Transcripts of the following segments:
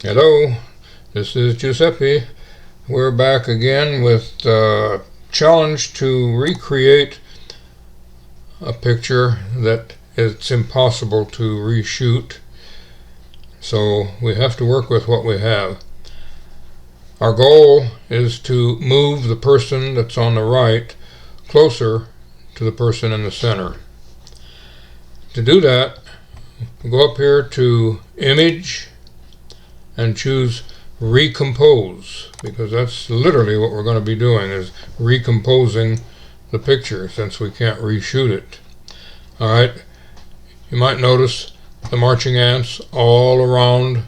Hello, this is Giuseppe. We're back again with the challenge to recreate a picture that it's impossible to reshoot. So we have to work with what we have. Our goal is to move the person that's on the right closer to the person in the center. To do that, go up here to Image and choose Recompose, because that's literally what we're going to be doing, is recomposing the picture since we can't reshoot it. Alright, you might notice the marching ants all around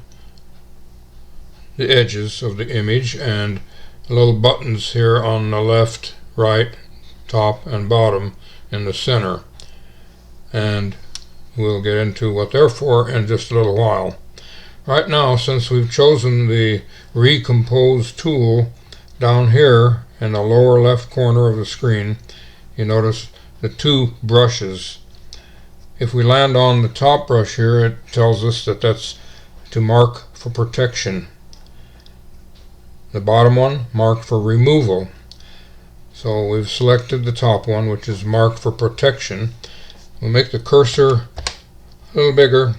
the edges of the image and little buttons here on the left, right, top and bottom in the center, and we'll get into what they're for in just a little while. Right now, since we've chosen the Recompose tool down here in the lower left corner of the screen, you notice the two brushes. If we land on the top brush here, it tells us that that's to mark for protection. The bottom one, mark for removal. So we've selected the top one, which is mark for protection. We'll make the cursor a little bigger.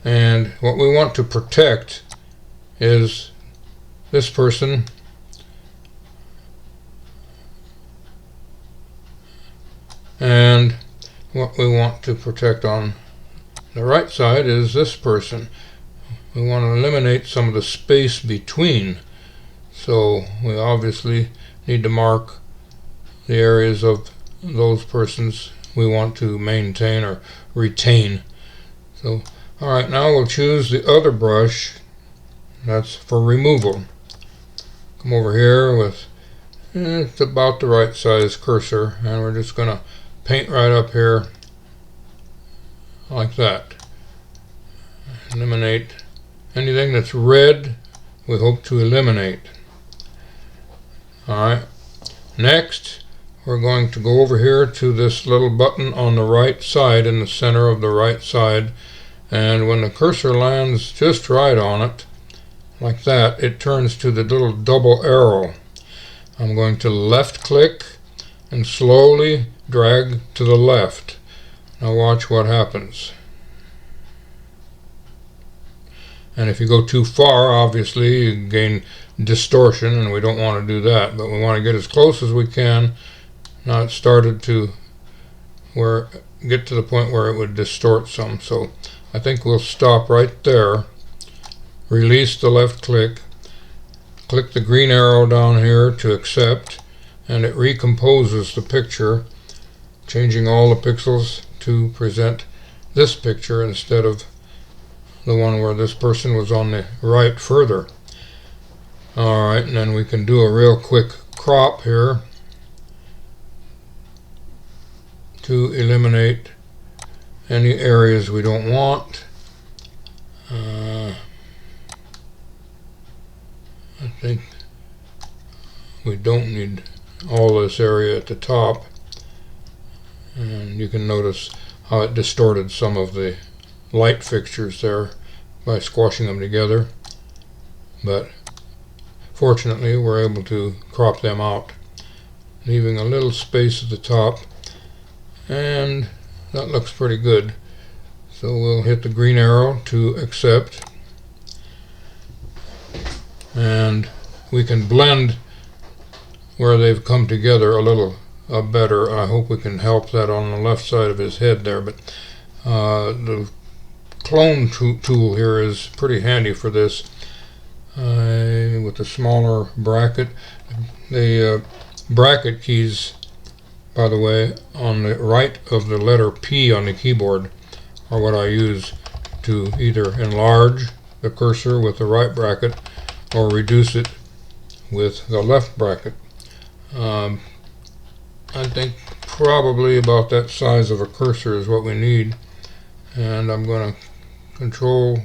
And what we want to protect is this person, and what we want to protect on the right side is this person. We want to eliminate some of the space between, so we obviously need to mark the areas of those persons we want to maintain or retain. So alright, now we'll choose the other brush that's for removal. Come over here with it's about the right size cursor, and we're just going to paint right up here like that. Eliminate anything that's red, we hope to eliminate. Alright, next we're going to go over here to this little button on the right side, in the center of the right side, and when the cursor lands just right on it, like that, it turns to the little double arrow. I'm going to left click and slowly drag to the left. Now watch what happens. And if you go too far, obviously you gain distortion, and we don't want to do that, but we want to get as close as we can. Now it started to get to the point where it would distort some, so I think we'll stop right there. Release the left click, click the green arrow down here to accept, and it recomposes the picture, changing all the pixels to present this picture instead of the one where this person was on the right further. Alright, and then we can do a real quick crop here to eliminate any areas we don't want. I think we don't need all this area at the top, and you can notice how it distorted some of the light fixtures there by squashing them together, but fortunately we're able to crop them out, leaving a little space at the top, and that looks pretty good. So we'll hit the green arrow to accept, and we can blend where they've come together a little better. I hope we can help that on the left side of his head there, but the clone tool here is pretty handy for this. With the smaller bracket, the bracket keys, by the way, on the right of the letter P on the keyboard are what I use to either enlarge the cursor with the right bracket or reduce it with the left bracket. I think probably about that size of a cursor is what we need, and I'm going to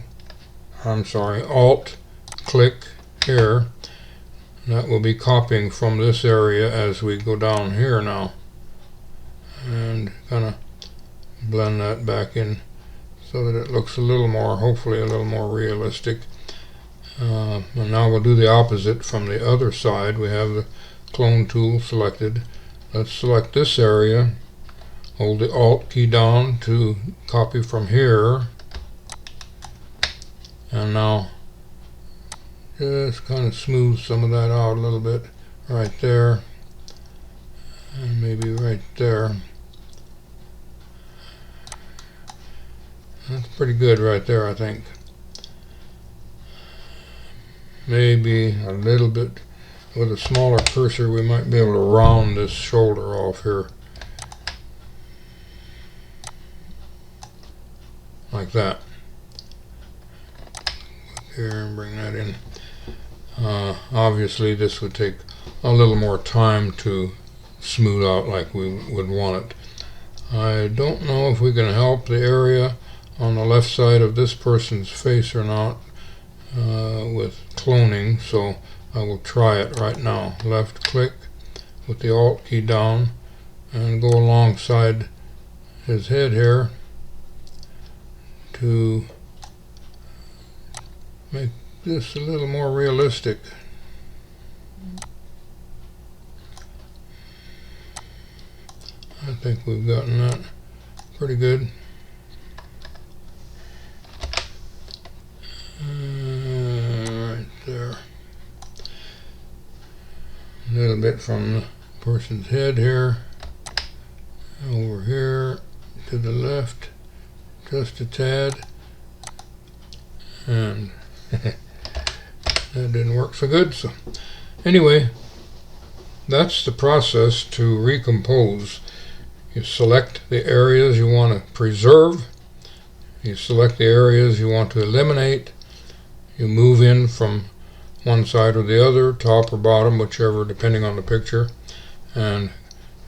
Alt click here. That will be copying from this area as we go down here now, and kind of blend that back in so that it looks a little more, hopefully a little more realistic. And now we'll do the opposite from the other side. We have the clone tool selected. Let's select this area, hold the Alt key down to copy from here, and now just kind of smooth some of that out a little bit right there, and maybe right there. That's pretty good right there, I think. Maybe a little bit with a smaller cursor we might be able to round this shoulder off here, like that. Here, and bring that in. Obviously this would take a little more time to smooth out like we would want it. I don't know if we can help the area on the left side of this person's face or not with cloning, so I will try it right now. Left click with the Alt key down and go alongside his head here to make this a little more realistic. I think we've gotten that pretty good. Right there. A little bit from the person's head here, over here to the left, just a tad, and that didn't work so good. So anyway, that's the process to recompose. You select the areas you want to preserve, you select the areas you want to eliminate, you move in from one side or the other, top or bottom, whichever, depending on the picture, and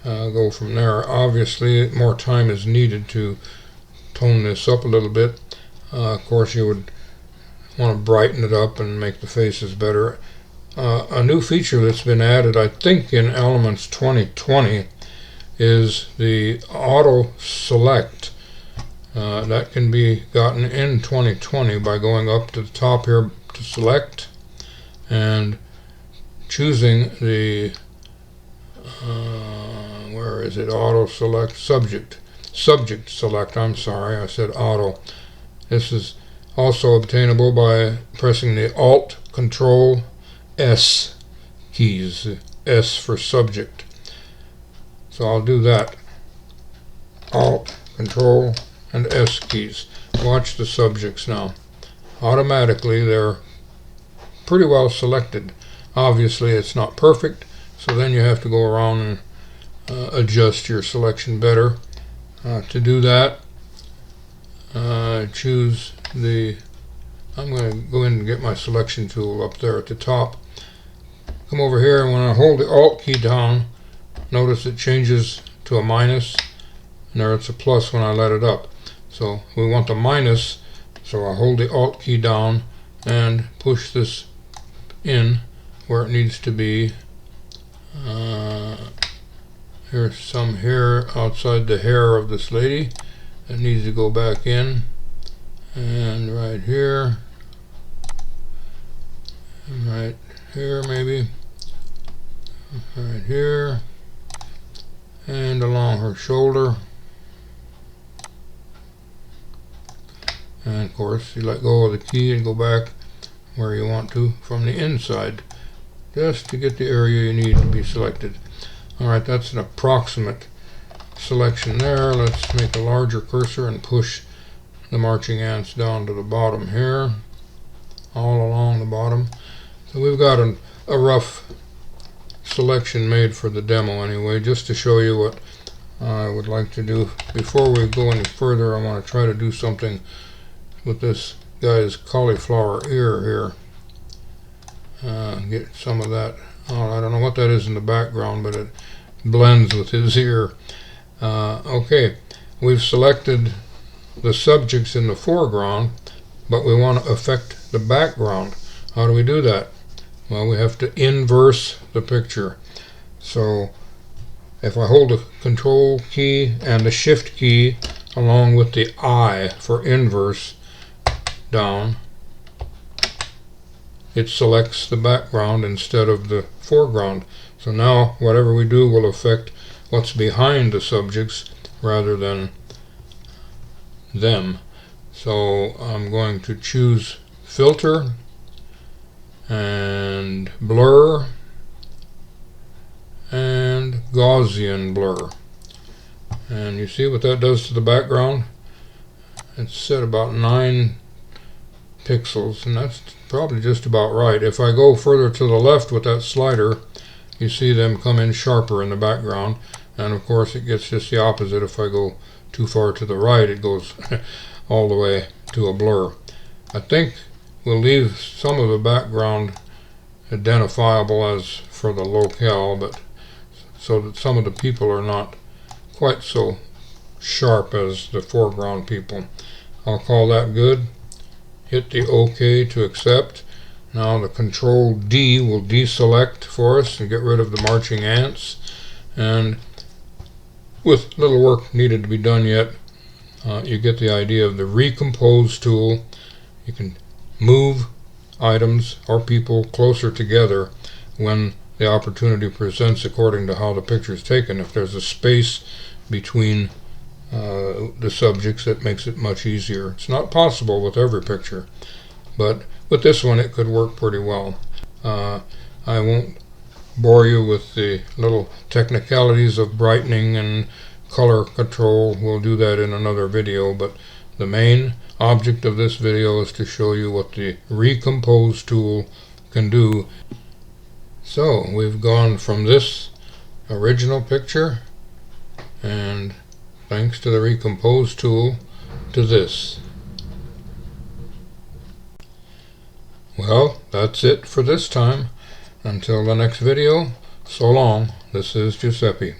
go from there. Obviously more time is needed to tone this up a little bit. Of course you would want to brighten it up and make the faces better. A new feature that's been added, I think in Elements 2020, is the auto select. That can be gotten in 2020 by going up to the top here to select and choosing the where is it, auto select, subject select, I'm sorry, I said auto. This is also obtainable by pressing the Alt Control S keys, S for subject. So I'll do that. Alt, Control, and S keys. Watch the subjects now. Automatically they're pretty well selected. Obviously it's not perfect, so then you have to go around and adjust your selection better. To do that, choose the, I'm going to go in and get my selection tool up there at the top. Come over here, and when I hold the Alt key down, notice it changes to a minus, and there it's a plus when I let it up. So we want the minus, so I hold the Alt key down and push this in where it needs to be. Here's some hair outside the hair of this lady that needs to go back in, and right here, and right here maybe, right here, and along her shoulder. And of course you let go of the key and go back where you want to from the inside, just to get the area you need to be selected. Alright, that's an approximate selection there. Let's make a larger cursor and push the marching ants down to the bottom here, all along the bottom. So we've got a rough selection made for the demo anyway, just to show you what I would like to do. Before we go any further, I want to try to do something with this guy's cauliflower ear here. Get some of that. I don't know what that is in the background, but it blends with his ear. Okay, we've selected the subjects in the foreground, but we want to affect the background. How do we do that? Well, we have to inverse the picture. So if I hold the Control key and the Shift key along with the I for inverse down, it selects the background instead of the foreground. So now whatever we do will affect what's behind the subjects rather than them. So I'm going to choose filter and blur and Gaussian blur, and you see what that does to the background. It's set about 9 pixels, and that's probably just about right. If I go further to the left with that slider, you see them come in sharper in the background, and of course it gets just the opposite. If I go too far to the right, it goes all the way to a blur. I think we'll leave some of the background identifiable as for the locale, but so that some of the people are not quite so sharp as the foreground people. I'll call that good. Hit the OK to accept. Now the Control D will deselect for us and get rid of the marching ants. And with little work needed to be done yet, you get the idea of the Recompose tool. You can move items or people closer together when the opportunity presents according to how the picture is taken. If there's a space between the subjects, that makes it much easier. It's not possible with every picture, but with this one it could work pretty well. I won't bore you with the little technicalities of brightening and color control. We'll do that in another video, but the main object of this video is to show you what the Recompose tool can do. So we've gone from this original picture, and thanks to the Recompose tool, to this. Well, that's it for this time. Until the next video, so long. This is Giuseppe.